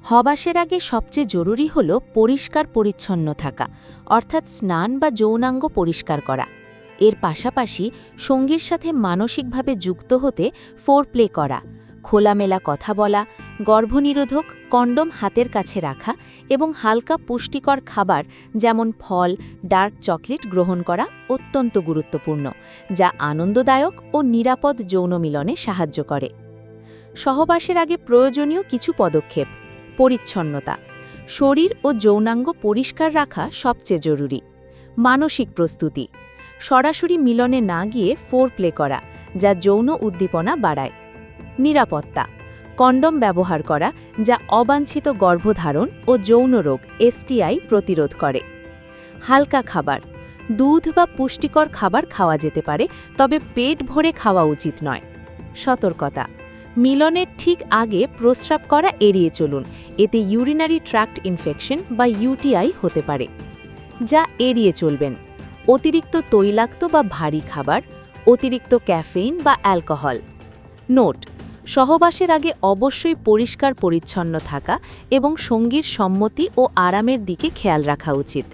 হবাসের আগে সবচেয়ে জরুরি হল পরিষ্কার পরিচ্ছন্ন থাকা, অর্থাৎ স্নান বা যৌনাঙ্গ পরিষ্কার করা। এর পাশাপাশি সঙ্গীর সাথে মানসিকভাবে যুক্ত হতে ফোরপ্লে করা, খোলামেলা কথা বলা, গর্ভনিরোধক কন্ডোম হাতের কাছে রাখা এবং হালকা পুষ্টিকর খাবার যেমন ফল, ডার্ক চকলেট গ্রহণ করা অত্যন্ত গুরুত্বপূর্ণ, যা আনন্দদায়ক ও নিরাপদ যৌন মিলনে সাহায্য করে। সহবাসের আগে প্রয়োজনীয় কিছু পদক্ষেপ: পরিচ্ছন্নতা, শরীর ও যৌনাঙ্গ পরিষ্কার রাখা সবচেয়ে জরুরি। মানসিক প্রস্তুতি, সরাসরি মিলনে না গিয়ে ফোরপ্লে করা, যা যৌন উদ্দীপনা বাড়ায়। নিরাপত্তা, কন্ডোম ব্যবহার করা, যা অবাঞ্ছিত গর্ভধারণ ও যৌন রোগ এসটিআই প্রতিরোধ করে। হালকা খাবার, দুধ বা পুষ্টিকর খাবার খাওয়া যেতে পারে, তবে পেট ভরে খাওয়া উচিত নয়। সতর্কতা, মিলনের ঠিক আগে প্রস্রাব করা এড়িয়ে চলুন, এতে ইউরিনারি ট্র্যাক্ট ইনফেকশন বা ইউটিআই হতে পারে। যা এড়িয়ে চলবেন: অতিরিক্ত তৈলাক্ত বা ভারী খাবার, অতিরিক্ত ক্যাফেইন বা অ্যালকোহল। নোট: সহবাসের আগে অবশ্যই পরিষ্কার পরিচ্ছন্ন থাকা এবং সঙ্গীর সম্মতি ও আরামের দিকে খেয়াল রাখা উচিত।